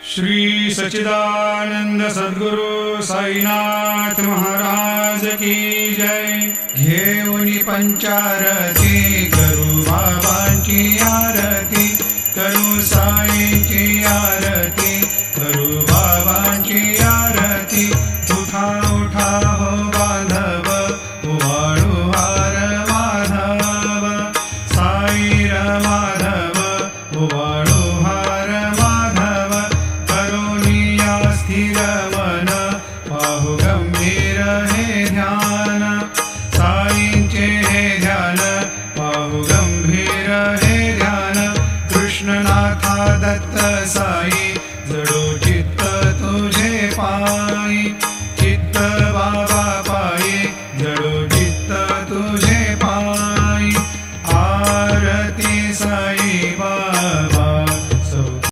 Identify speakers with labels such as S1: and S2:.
S1: श्री सच्चिदानंद सद्गुरु साईनाथ महाराज की जय। घेऊनी पंचारती करू बाबांची आरती, करू साईंची आरती, करू बाबांची आरती। उठा उठा हो बांधव, उवाळू हार माधव, साई र माधव उवाळू हार माधव। करुणिया स्थिर मन, पाहू गंभीर हे ध्यान, साईंचे हे ध्यान, पाहू गंभीर हे ध्यान। कृष्णनाथा दत्त साई